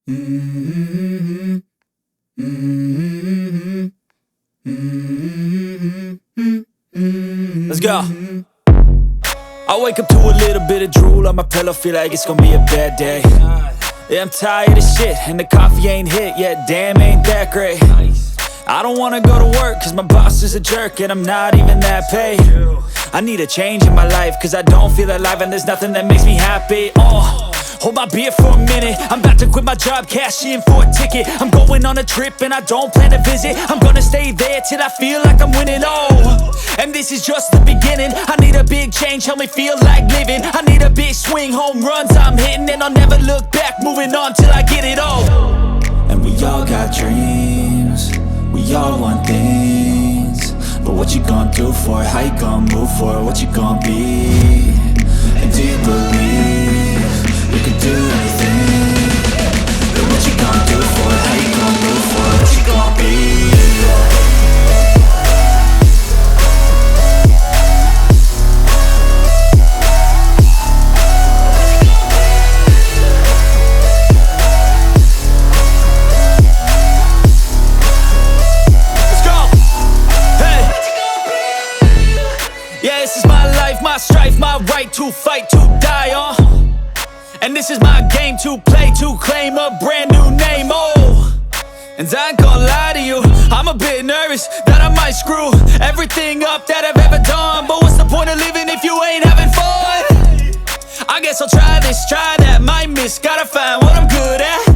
Mm-hmm. Mm-hmm. Mm-hmm. Let's go. I wake up to a little bit of drool on my pillow, feel like it's gonna be a bad day. Yeah, I'm tired of shit, and the coffee ain't hit yet, damn, ain't that great. I don't wanna go to work, cause my boss is a jerk, and I'm not even that paid. I need a change in my life, cause I don't feel alive, and there's nothing that makes me happy. Hold my beer for a minute, I'm about to quit my job, cash in for a ticket. I'm going on a trip and I don't plan to visit. I'm gonna stay there till I feel like I'm winning, and this is just the beginning. I need a big change, help me feel like living. I need a big swing, home runs I'm hitting, and I'll never look back, moving on till I get it all. And we all got dreams, we all want things, but what you gonna do for it? How you gonna move for it? What you gonna be? And do you believe you can do anything? But what you gonna do for it? How you gonna move for it? What you gonna be? My strife, my right to fight, to die on. And this is my game to play, to claim a brand new name, And I ain't gonna lie to you, I'm a bit nervous that I might screw everything up that I've ever done. But what's the point of living if you ain't having fun? I guess I'll try this, try that, might miss, gotta find what I'm good at.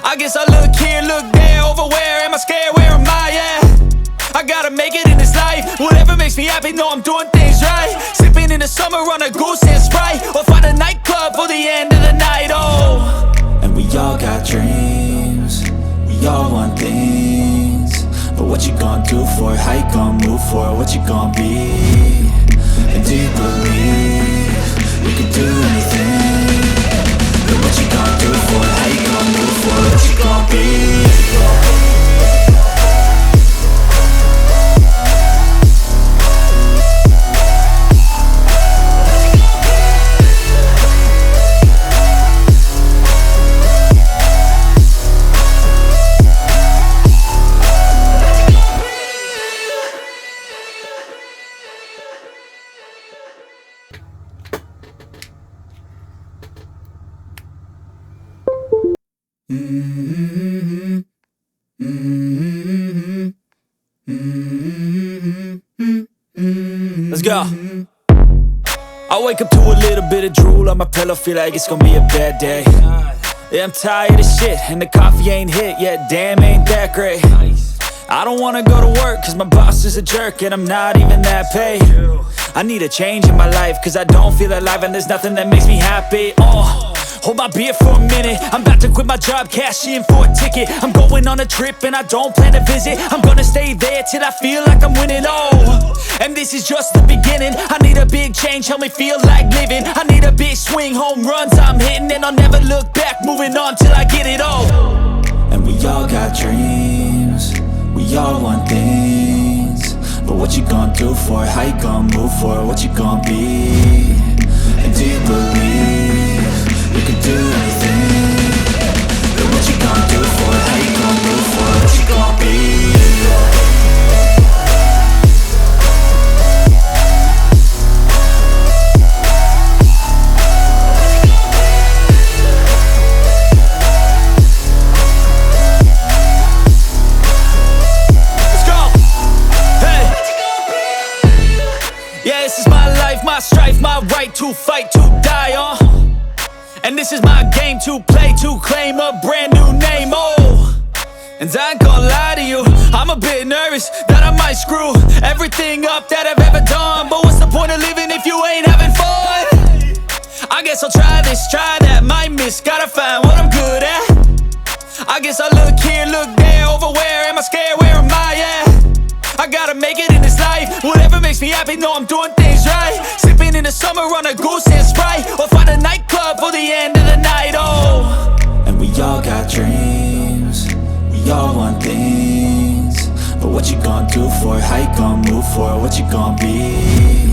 I guess I look here, look there, over where am I scared, where am I at? I gotta make it in this life, whatever makes me happy, know I'm doing things right. Sipping in the summer on a goose and Sprite, or find a nightclub for the end of the night, And we all got dreams, we all want things, but what you gonna do for it? How you gonna move for it? What you gonna be? And do you believe you can do anything? But what you gonna do for it? How you gonna move for it? What you gonna be? Mm-hmm. Mm-hmm. Mm-hmm. Let's go. I wake up to a little bit of drool on my pillow, feel like it's gonna be a bad day. Yeah, I'm tired of shit, and the coffee ain't hit yet, damn, ain't that great. I don't wanna go to work, cause my boss is a jerk, and I'm not even that paid. I need a change in my life, cause I don't feel alive, and there's nothing that makes me happy. Hold my beer for a minute, I'm about to quit my job, cash in for a ticket. I'm going on a trip and I don't plan to visit. I'm gonna stay there till I feel like I'm winning, and this is just the beginning. I need a big change, help me feel like living. I need a big swing, home runs I'm hitting, and I'll never look back, moving on till I get it all. And we all got dreams, we all want things, but what you gonna do for it? How you gonna move for it? What you gonna be? And do you believe you can do anything? But what you gonna do for it? How you gonna move for it? What you gonna be? Let's go. Hey. Yeah, this is my life, my strife, my right to fight, to die on. And this is my game to play, to claim a brand new name, And I ain't gonna lie to you, I'm a bit nervous that I might screw everything up that I've ever done. But what's the point of living if you ain't having fun? I guess I'll try this, try that, might miss, gotta find what I'm good at. I guess I look here, look there, over where am I scared, where am I at? I gotta make it in this life, whatever makes me happy, know I'm doing things right. Sipping in the summer on a goose and Sprite, or find a nightclub for the end of the night, And we all got dreams, we all want things, but what you gonna do for it? How you gonna move for it? What you gonna be?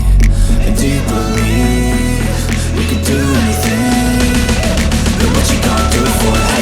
And do you believe you can do anything? But what you gonna do for it?